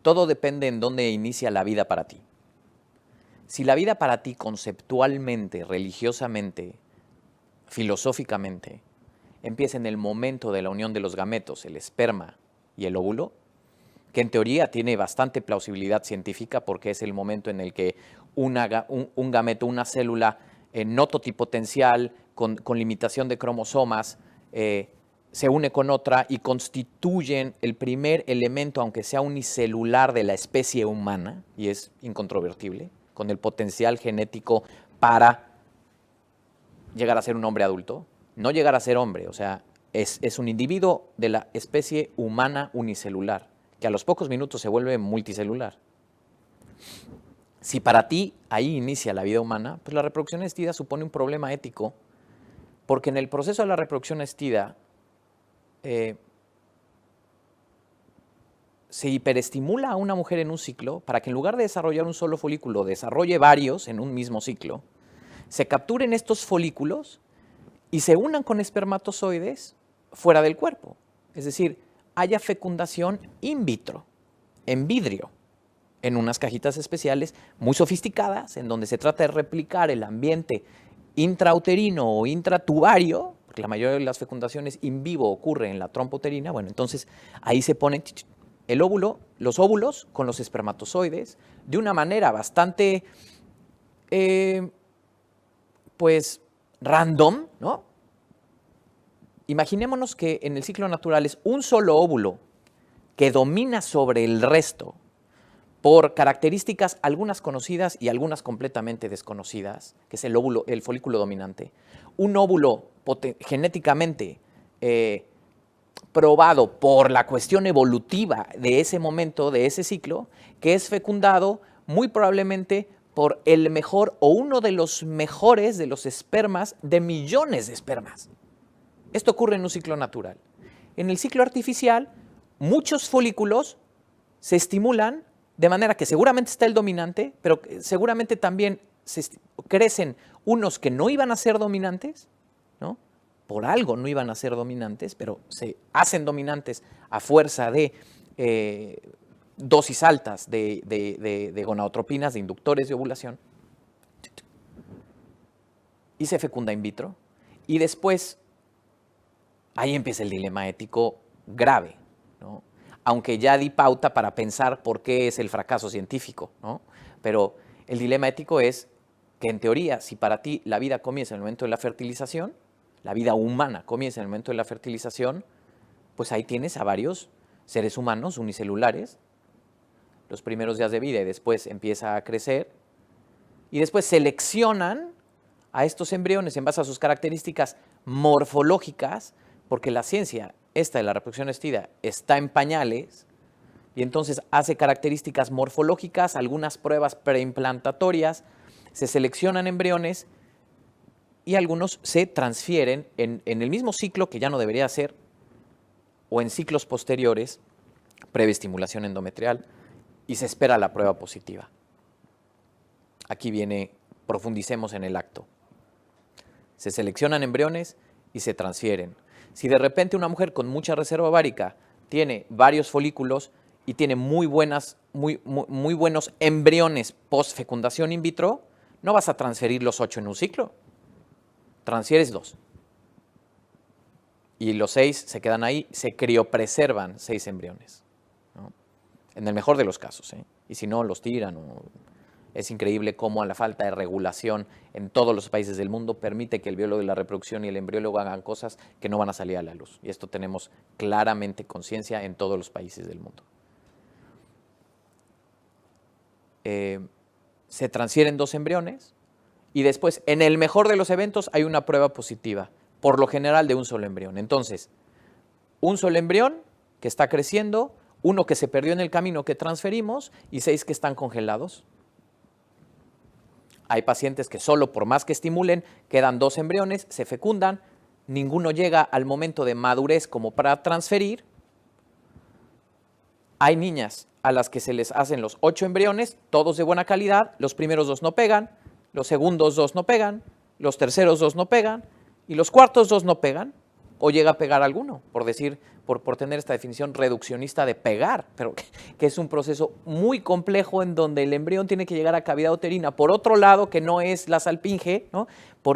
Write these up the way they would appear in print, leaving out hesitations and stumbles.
todo depende en dónde inicia la vida para ti. Si la vida para ti conceptualmente, religiosamente, filosóficamente, empieza en el momento de la unión de los gametos, el esperma y el óvulo, que en teoría tiene bastante plausibilidad científica porque es el momento en el que un gameto, una célula no totipotencial, con limitación de cromosomas, se une con otra y constituyen el primer elemento, aunque sea unicelular, de la especie humana, y es incontrovertible, con el potencial genético para llegar a ser un hombre adulto. No llegar a ser hombre, o sea, es un individuo de la especie humana unicelular, que a los pocos minutos se vuelve multicelular. Si para ti ahí inicia la vida humana, pues la reproducción asistida supone un problema ético, porque en el proceso de la reproducción asistida se hiperestimula a una mujer en un ciclo para que en lugar de desarrollar un solo folículo, desarrolle varios en un mismo ciclo, se capturen estos folículos y se unan con espermatozoides fuera del cuerpo. Es decir, haya fecundación in vitro, en vidrio, en unas cajitas especiales muy sofisticadas, en donde se trata de replicar el ambiente intrauterino o intratubario, porque la mayoría de las fecundaciones in vivo ocurre en la trompa uterina. Bueno, entonces ahí se ponen el óvulo, los óvulos con los espermatozoides de una manera bastante, pues, random, ¿no? Imaginémonos que en el ciclo natural es un solo óvulo que domina sobre el resto por características algunas conocidas y algunas completamente desconocidas, que es el óvulo, el folículo dominante. Un óvulo genéticamente probado por la cuestión evolutiva de ese momento, de ese ciclo, que es fecundado muy probablemente por el mejor o uno de los mejores de los espermas de millones de espermas. Esto ocurre en un ciclo natural. En el ciclo artificial, muchos folículos se estimulan de manera que seguramente está el dominante, pero seguramente también crecen unos que no iban a ser dominantes, ¿no? Por algo no iban a ser dominantes, pero se hacen dominantes a fuerza de dosis altas de gonadotropinas, de inductores de ovulación, y se fecunda in vitro. Y después, ahí empieza el dilema ético grave, ¿no? Aunque ya di pauta para pensar por qué es el fracaso científico, ¿no? Pero el dilema ético es que, en teoría, si para ti la vida comienza en el momento de la fertilización, la vida humana comienza en el momento de la fertilización, pues ahí tienes a varios seres humanos unicelulares, los primeros días de vida, y después empieza a crecer, y después seleccionan a estos embriones en base a sus características morfológicas, porque la ciencia esta de la reproducción asistida está en pañales, y entonces hace características morfológicas, algunas pruebas preimplantatorias, se seleccionan embriones y algunos se transfieren en el mismo ciclo, que ya no debería ser, o en ciclos posteriores, previa estimulación endometrial, y se espera la prueba positiva. Aquí viene, profundicemos en el acto. Se seleccionan embriones y se transfieren. Si de repente una mujer con mucha reserva ovárica tiene varios folículos y tiene muy buenos embriones post-fecundación in vitro, no vas a transferir los 8 en un ciclo. Transfieres 2. Y los 6 se quedan ahí, se criopreservan 6 embriones, ¿no? En el mejor de los casos, ¿eh? Y si no, los tiran. Es increíble cómo a la falta de regulación en todos los países del mundo permite que el biólogo de la reproducción y el embriólogo hagan cosas que no van a salir a la luz. Y esto tenemos claramente conciencia en todos los países del mundo. Se transfieren 2 embriones y después, en el mejor de los eventos, hay una prueba positiva, por lo general de un solo embrión. Entonces, un solo embrión que está creciendo, uno que se perdió en el camino que transferimos y 6 que están congelados. Hay pacientes que solo por más que estimulen, quedan 2 embriones, se fecundan, ninguno llega al momento de madurez como para transferir. Hay niñas a las que se les hacen los 8 embriones, todos de buena calidad, los primeros 2 no pegan, los segundos 2 no pegan, los terceros 2 no pegan y los cuartos 2 no pegan. o llega a pegar alguno, por decir, por tener esta definición reduccionista de pegar, pero que es un proceso muy complejo en donde el embrión tiene que llegar a cavidad uterina, por otro lado, que no es la salpinge, ¿no?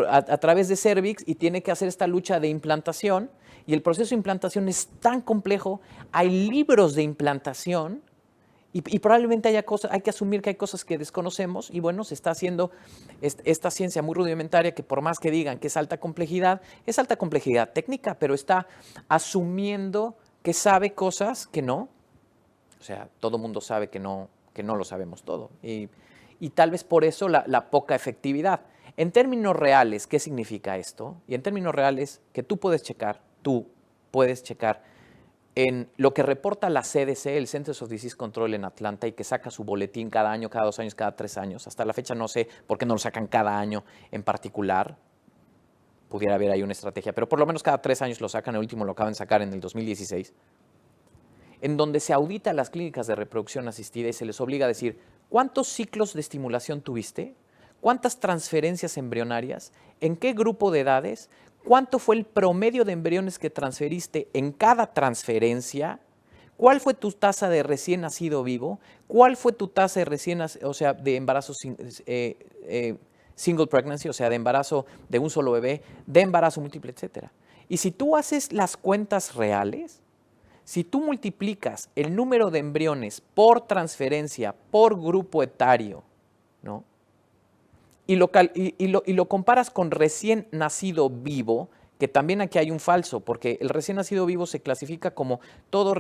A través de cervix, y tiene que hacer esta lucha de implantación, y el proceso de implantación es tan complejo, hay libros de implantación, y probablemente haya cosas, hay que asumir que hay cosas que desconocemos, y bueno, se está haciendo esta ciencia muy rudimentaria que por más que digan que es alta complejidad técnica, pero está asumiendo que sabe cosas que no. O sea, todo mundo sabe que no lo sabemos todo. Y tal vez por eso la poca efectividad. En términos reales, ¿qué significa esto? Y en términos reales, que tú puedes checar en lo que reporta la CDC, el Centers of Disease Control en Atlanta, y que saca su boletín cada año, cada 2 años, cada 3 años. Hasta la fecha no sé por qué no lo sacan cada año en particular. Pudiera haber ahí una estrategia, pero por lo menos cada 3 años lo sacan. El último lo acaban de sacar en el 2016. En donde se audita las clínicas de reproducción asistida y se les obliga a decir cuántos ciclos de estimulación tuviste, cuántas transferencias embrionarias, en qué grupo de edades, cuánto fue el promedio de embriones que transferiste en cada transferencia, cuál fue tu tasa de recién nacido vivo, cuál fue tu tasa de de embarazo single pregnancy, o sea, de embarazo de un solo bebé, de embarazo múltiple, etcétera. Y si tú haces las cuentas reales, si tú multiplicas el número de embriones por transferencia, por grupo etario, ¿no? Y lo comparas con recién nacido vivo, que también aquí hay un falso, porque el recién nacido vivo se clasifica como todo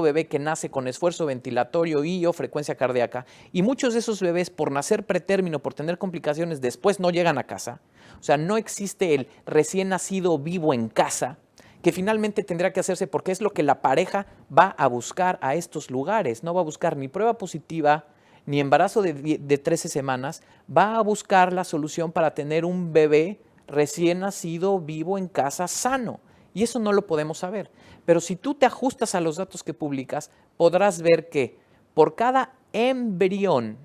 bebé que nace con esfuerzo ventilatorio y o frecuencia cardíaca, y muchos de esos bebés por nacer pretérmino, por tener complicaciones, después no llegan a casa. O sea, no existe el recién nacido vivo en casa, que finalmente tendrá que hacerse porque es lo que la pareja va a buscar a estos lugares. No va a buscar ni prueba positiva, ni embarazo de 13 semanas, va a buscar la solución para tener un bebé recién nacido, vivo en casa, sano. Y eso no lo podemos saber. Pero si tú te ajustas a los datos que publicas, podrás ver que por cada embrión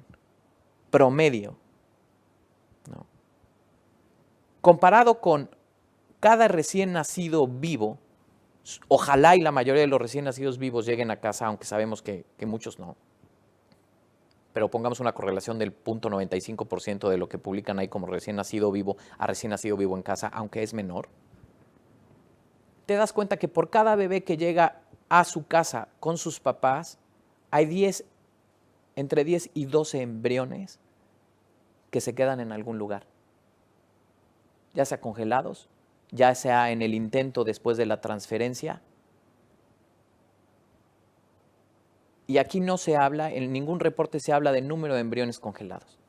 promedio, ¿no?, comparado con cada recién nacido vivo, ojalá y la mayoría de los recién nacidos vivos lleguen a casa, aunque sabemos que muchos no, pero pongamos una correlación del 0.95% de lo que publican ahí como recién nacido vivo a recién nacido vivo en casa, aunque es menor, te das cuenta que por cada bebé que llega a su casa con sus papás, hay entre 10 y 12 embriones que se quedan en algún lugar, ya sea congelados, ya sea en el intento después de la transferencia. Y aquí no se habla, en ningún reporte se habla del número de embriones congelados.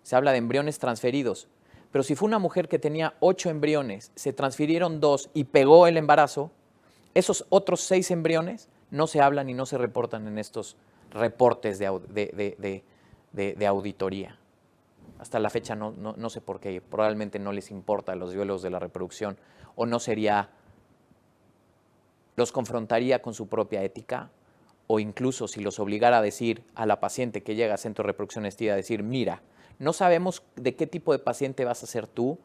Se habla de embriones transferidos. Pero si fue una mujer que tenía 8 embriones, se transfirieron 2 y pegó el embarazo, esos otros 6 embriones no se hablan y no se reportan en estos reportes de auditoría. Hasta la fecha no sé por qué, probablemente no les importa a los biólogos de la reproducción, o no los confrontaría con su propia ética, o incluso si los obligara a decir a la paciente que llega a centro de reproducción asistida, a decir, mira, no sabemos de qué tipo de paciente vas a ser tú,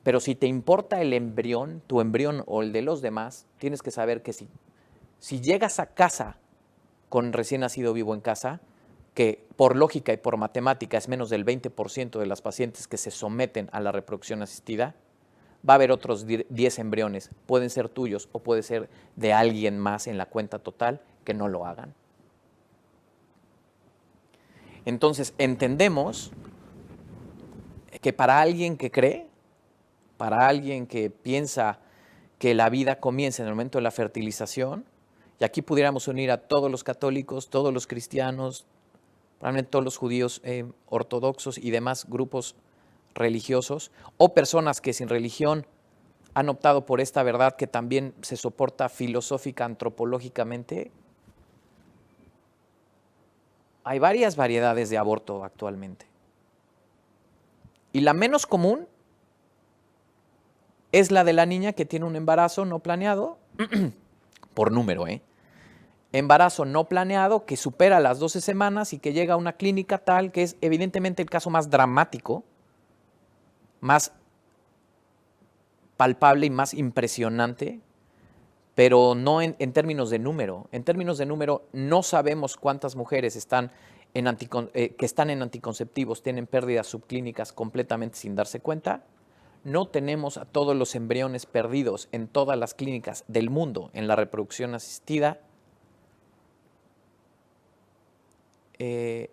pero si te importa el embrión, tu embrión o el de los demás, tienes que saber que si llegas a casa con recién nacido vivo en casa, que por lógica y por matemática es menos del 20% de las pacientes que se someten a la reproducción asistida, va a haber otros 10 embriones, pueden ser tuyos o puede ser de alguien más en la cuenta total, que no lo hagan. Entonces, entendemos que para alguien que cree, para alguien que piensa que la vida comienza en el momento de la fertilización, y aquí pudiéramos unir a todos los católicos, todos los cristianos, probablemente todos los judíos ortodoxos y demás grupos religiosos, o personas que sin religión han optado por esta verdad que también se soporta filosófica, antropológicamente. Hay varias variedades de aborto actualmente. Y la menos común es la de la niña que tiene un embarazo no planeado, por número, embarazo no planeado que supera las 12 semanas y que llega a una clínica tal, que es evidentemente el caso más dramático, más palpable y más impresionante, pero no en términos de número. En términos de número, no sabemos cuántas mujeres que están en anticonceptivos tienen pérdidas subclínicas completamente sin darse cuenta. No tenemos a todos los embriones perdidos en todas las clínicas del mundo en la reproducción asistida. Pero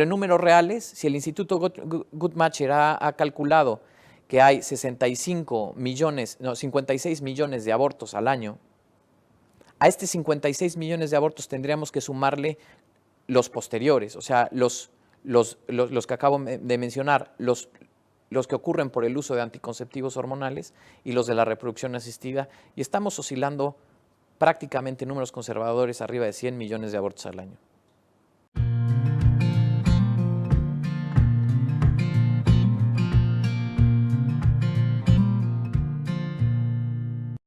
en números reales, si el Instituto Guttmacher ha calculado que hay 56 millones de abortos al año, a este 56 millones de abortos tendríamos que sumarle los posteriores, o sea, los que acabo de mencionar, los que ocurren por el uso de anticonceptivos hormonales y los de la reproducción asistida, y estamos oscilando prácticamente en números conservadores arriba de 100 millones de abortos al año.